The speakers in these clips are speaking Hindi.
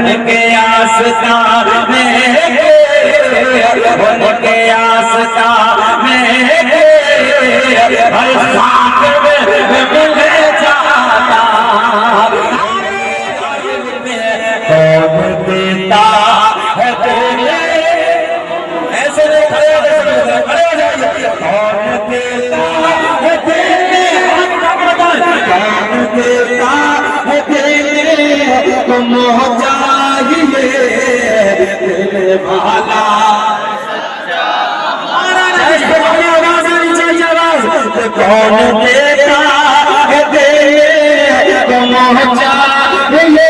उनके आस्था में उनके आस्था में हर साथ में मिल जाता कौन देता है तेरे ऐसे नहीं खड़े हो जाइए कौन देता है तेरे कौन देता है तेरे तुम चाहिए दिल वाला कौन देता है तेरे तुम चाहिए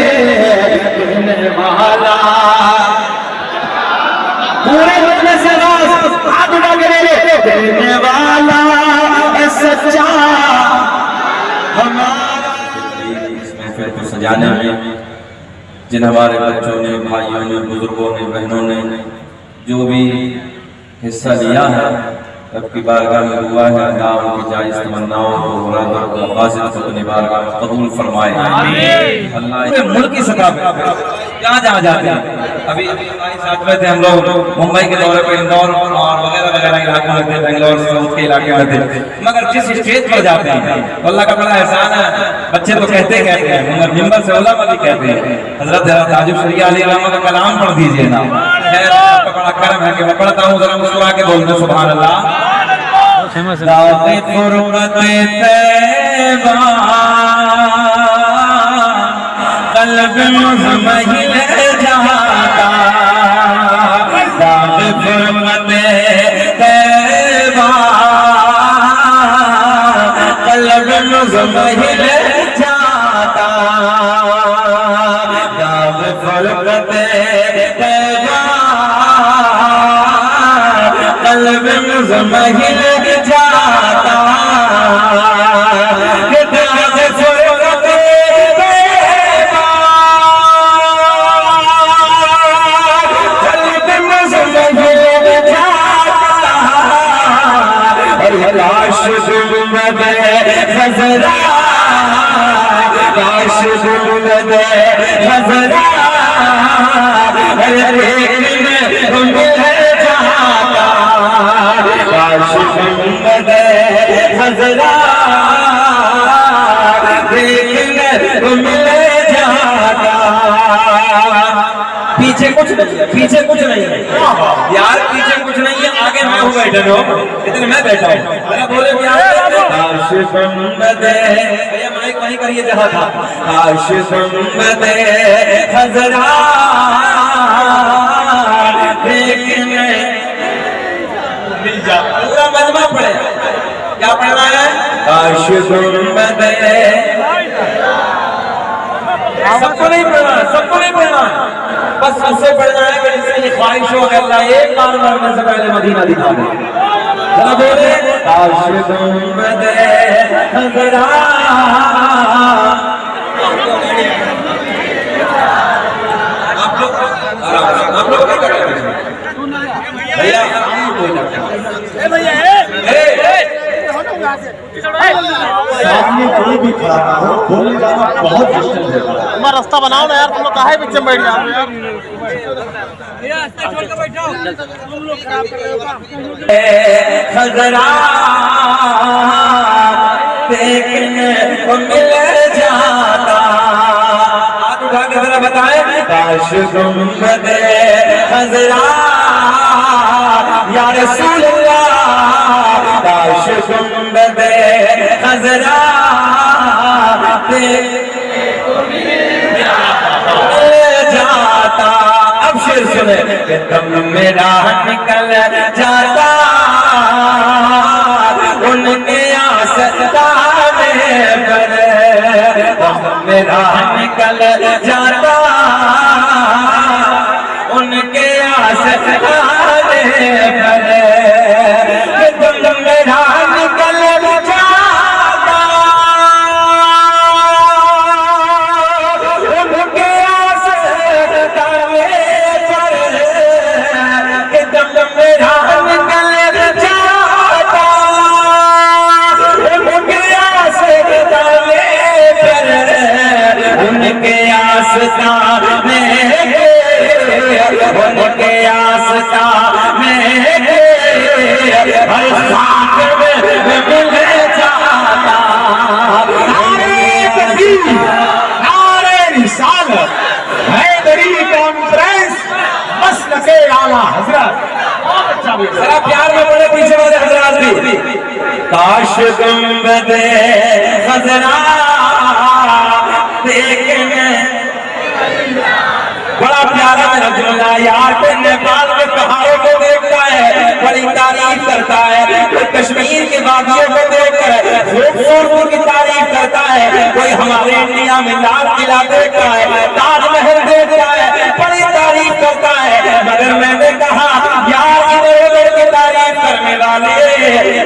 दिल वाला पूरे बदले से हाथ उठा के देने वाला सच्चा हमारा। इस महफिल को सजाने में जिन हमारे बच्चों ने, भाइयों ने, बुजुर्गों ने, बहनों ने जो भी हिस्सा लिया है, सबकी बारगाह में दुआ है अल्लाह उनकी जायज़ तमन्नाओं को, मुरादों को, मक़ासिद को अपनी बारगाह में कबूल फरमाए। अल्लाह मुल्क की सतह पे जहाँ जहाँ जाते हैं, अभी हमारे साथ में थे हम लोग मुंबई के दौरे पे, इंदौर और वगैरह वगैरह इलाकों में थे, बेंगलोर साउथ के इलाके में थे, मगर जिस स्टेज पर जाते हैं तो अल्लाह का बड़ा एहसान है। बच्चे तो कहते हैं मगर मिंबर से उलमा भी कहते हैं हजरत ताजुब शरिया अली रहमत का कलाम पढ़ दीजिए ना। बड़ा करम है कि मैं पढ़ता हूँ, जरा मुस्कुरा के बोल दो सुभान अल्लाह। कल्ब मुज़म्मिल जाता दाग फुरमत तैबा कल्ब मुज़म्मिल जाता दाग फुरमत तैबा कल्ब मुज़म्मिल जाता लाश गुंबद खजरा लाश गुंबद खजरा मिल जाता लाश गुंबद खजरा मिल जाता। पीछे कुछ नहीं है, पीछे कुछ नहीं है यार, पीछे कुछ नहीं है, आगे मैं हूँ बैठे हो, इतने मैं बैठा हूँ। अरे बोले काश गुंबद भैया माइक वहीं करिए जहाँ था। काश गुंबद खजरा देखने मिल जा। पूरा मजमा पढ़े, क्या पढ़ना है? काश गुंबद सबको नहीं पढ़ना, सबको नहीं पढ़ना, बस सबसे पढ़ना है कि जिससे ये ख्वाहिश हो अल्लाह एक बार मरने से पहले मदीना दिखा दे। जरा बोले काश गुंबद खजरा। आप लोग क्या कर रहे हैं भैया? सामने कोई भी खड़ा ना हो, बोलने जाना बहुत मुश्किल है। हमारा रास्ता बनाओ ना यार, तुम लोग काहे बीच में बैठ जाओ यार। खजरा देखने को मिल जाता। हाथ उठा के जरा बताएं। काश गुंबद खजरा या रसूल अल्लाह, काश गुंबद खजरा जाता। अब शेर सुने कि दम मेरा निकल जाता उनके आसता में पर, दम मेरा निकल जाता उनके आसता में पर, दम मेरा निकल जाता उनके आसता में पर, दम मेरा निकल जाता उनके आसता में पर, उनके आसता में उनके आस्था में हर साथ में मिल जाता। नारे रिसालत हैदरी कॉन्फ्रेंस मसलके आला हजरत। जरा प्यार में बोले पीछे वाले हजरात भी। काश गुंबदे खजरा देखने, बड़ा प्यारा मेरा जुमला यार। कोई नेपाल के पहाड़ों को देखता है बड़ी तारीफ करता है, कोई कश्मीर के वादियों को देखकर खूबसूरती की तारीफ करता है, कोई हमारे इंडिया में लाल किला देखता है, ताजमहल देखता है, बड़ी तारीफ करता है। मगर मैंने कहा यार इधर की तारीफ करने वाले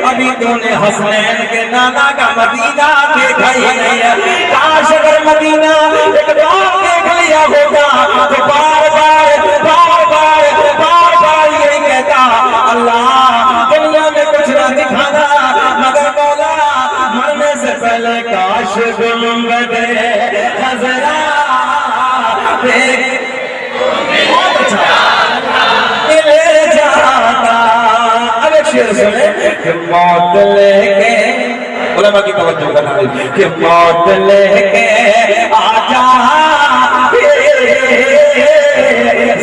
अभी तूने हसनैन के नाना का मदीना देखा ही नहीं है। काश अगर मदीना एक बार देख लिया होगा तो बार बार यही कहता, अल्लाह दुनिया में कुछ ना दिखाना मगर मौला मरने से पहले काश गुंबदे खजरा देख मिले जाता। अब एक शेर सुने कि मौत लेके, उलमा की तवज्जो करना कि मौत लेके आजा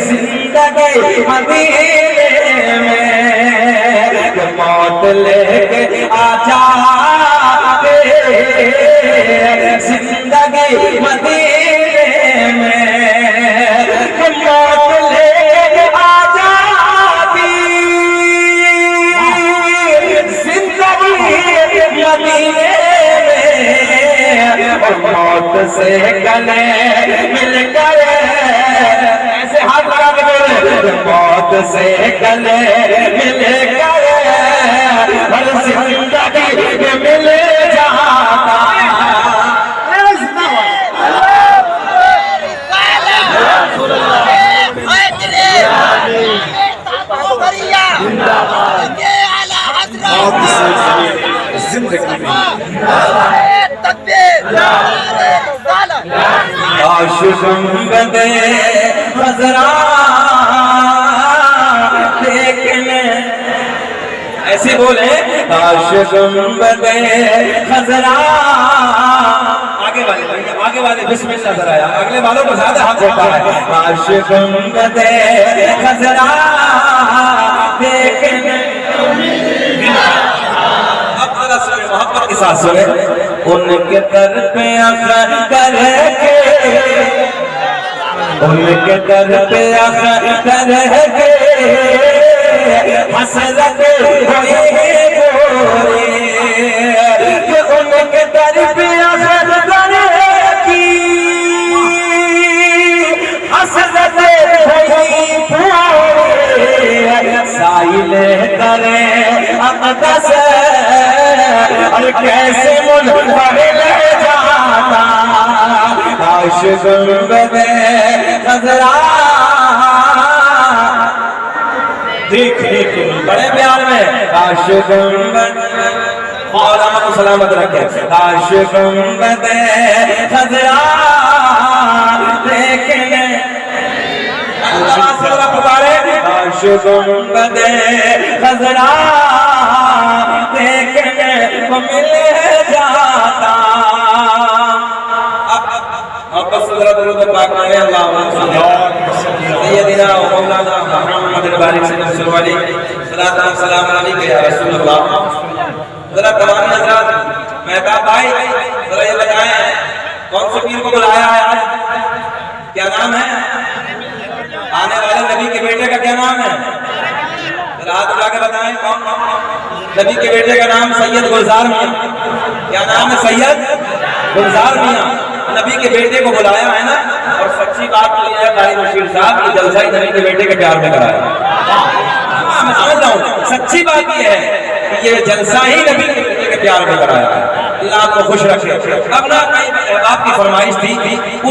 जिंदगी मदीने में, मौत लेके आजा जिंदगी मदीने में, मौत लेके आजा जिंदगी मदीने में, और मौत से गले मिलकर ऐसे हाथ लगा के बोले, मौत से गले मिलकर हर जिंदगी में मिल जाता। काश गुंबदे खजरा देखने, ऐसे बोले काश गुंबदे खजरा। आगे वाले बिस्मिल्लाह नजर आया, अगले वालों को ज्यादा हक होता है। काश गुंबदे खजरा देखने, मोहब्बत के साथ सुने, उनके दर पे आकर करके, उनके दर पे आकर करके हसरत हुई बोले, उनके दर पे आकर करके हसरत हुई बोले, साइले करे अक़दस और कैसे मुनफरिद जाता। काश गुंबदे खजरा देखने को बड़े प्यार में, काश गुंबदे मौला को सलामत रखे, काश गुंबदे खजरा देखने, पुकारे काश गुंबदे खजरा देखने को मिल जाता। अब बस पाक में सैयदना व मौलाना मुहम्मद बारिक सल्लल्लाहु अलैहि वसल्लम सलाम अलैहि या रसूल अल्लाह। जरा तमाम हजरात मेहताब भाई जरा ये बताएं कौन से पीर को बुलाया है आज, क्या नाम है? आने वाले नबी के बेटे का क्या नाम है? रात जाके बताएं कौन? नबी के बेटे का नाम सैयद गुलजार मियां। क्या नाम है? सैयद गुलजार मियां। नबी के बेटे को बुलाया है ना, और सच्ची बात तो यह है कारी बशीर साहब की जलसा ही नबी के बेटे के प्यार में कराया। मैं समझ रहा हूँ, सच्ची बात यह है कि ये जलसा ही नबी के बेटे के प्यार में कराया। अल्लाह को खुश रखे। अब ना आपकी फरमाइश थी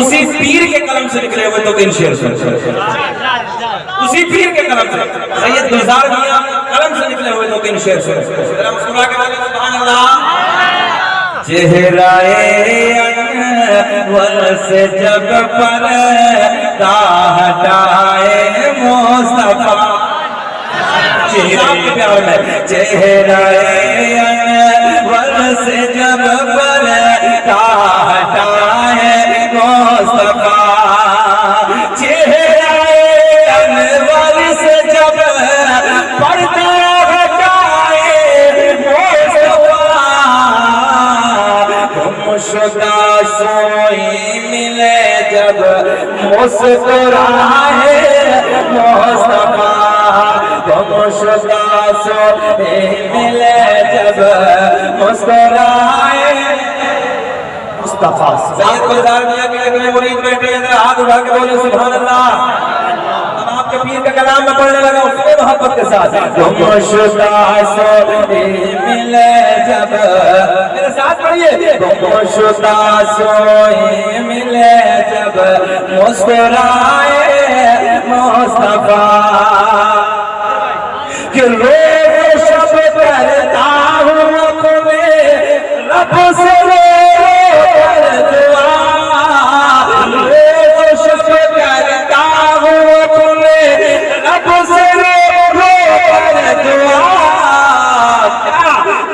उसी पीर के कलम से निकले हुए तो तीन शेर सुन, उसी पीर के कलम से सैयद गुलजार मियां कलम से निकले हुए तो तीन शेर सुन। जरा मुस्कुरा के बोलिए सुभान अल्लाह। चेहराए अनवर से जब पर्दा प्यार में। चेहरा अनवर से जब पर्दा हटाए मुस्तफा, चेहरा अनवर से जब पर्दा हटाए मुस्तफा, गुमशुदा सोई मिले जब मुस्कुराए मुस्तफा, गुमशुदा सोई मिले जब मुस्कुराए मुस्तफा। सैयद गुलजार मियां के अगले मुरीद बैठे हैं, हाथ उठा के बोले सुभान अल्लाह। अब आपके पीर का कलाम में पढ़ने लगा हूं सुबह मोहब्बत के साथ। गुमशुदा सोई मिले जब, मेरे साथ पढ़िए, गुमशुदा सोई मिले जब मुस्कुराए मुस्तफा, कि रोज शब करता हूँ अपने रब से दुआ, रोज शब करता हूँ अपने रब से दुआ,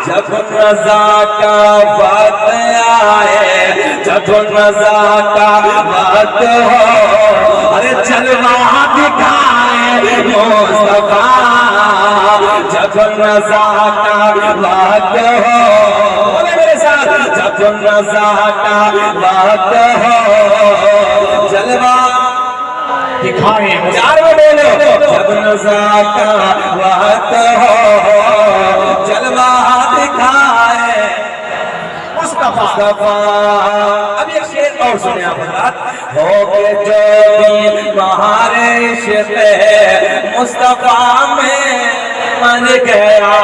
जब रज़ा का वक्त आए, जब रज़ा का वक्त हो, अरे जलवा दिखाए मुस्तफा, जब रज़ा का वक्त हो, बोले मेरे साथ, जब रज़ा का वक्त हो, जलवा दिखाए चार में बोलो, जब रज़ा का वक्त हो, जलवा दिखाए मुस्तफा। अब एक शेर और सुने आप हो के जो भी तुम्हारे इश्क़ मुस्तफा में मन गया,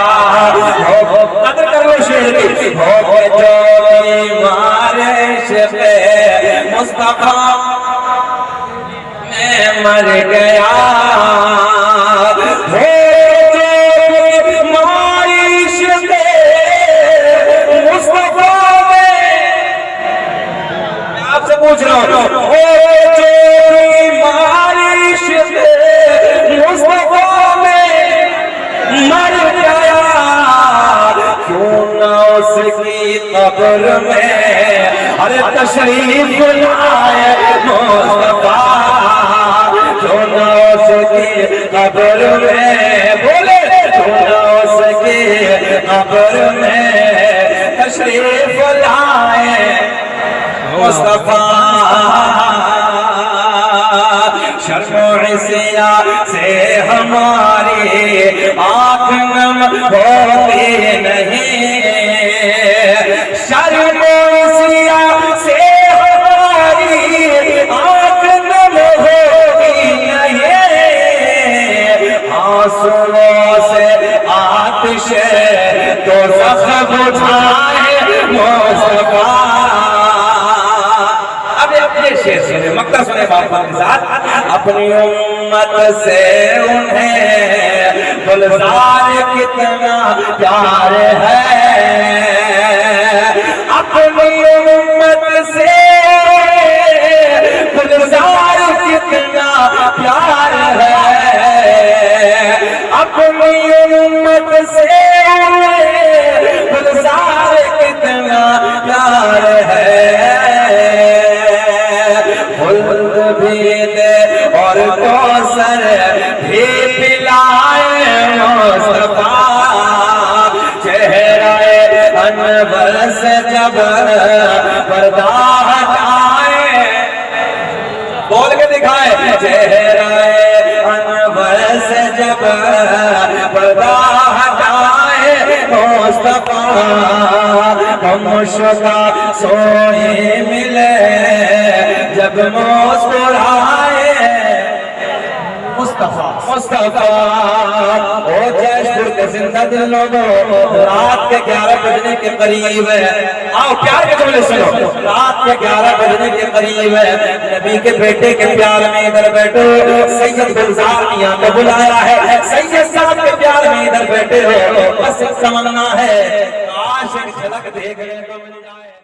हो कदर कर लो शेर की, हो के जो भी तुम्हारे इश्क़ मुस्तफा में मर गया, पूछ रहा हूँ, हो जो मारिश मुस्तफा में मर गया, क्यों न उसकी कब्र में अरे तशरीफ लाए मुस्तफा, क्यों न उसकी कब्र में, बोले क्यों न उसकी कब्र में तशरीफ लाए मुस्तफा, शर्म से हमारी आँख नम होती नहीं, शर्म से हमारी आँख नम होती नहीं, आंसुओं से आतिश दोज़ख बुझाए मुस्तफा। शेर मक्ता सुने बाप के साथ, अपनी उम्मत से उन्हें गुलजार कितना प्यार है, अपनी उम्मत से गुलजार कितना प्यार है, अपनी उम्मत से गुलजार कितना प्यार है, भी दे और कौसर भी पिलाए मुस्तफा, चेहरा अनवर से जब पर्दा हटाए, बोल के दिखाए, चेहरा अनवर से जब पर्दा हटाए मुस्तफा, गुमशुदा सोई मिले जब मुस्कुराए मुस्तफा। मुस्तफा ओ जयपुर के जिंदा दिल लोगों, रात के 11 बजने के करीब है, आओ प्यार के जुमले सुनो, रात के 11 बजने के करीब है, नबी के बेटे के प्यार में इधर बैठो, सैयद गुलजार मियां को बुलाया है, सैयद साहब के प्यार में इधर बैठे हो, बस तमन्ना है काश एक झलक देखने को मिल जाए।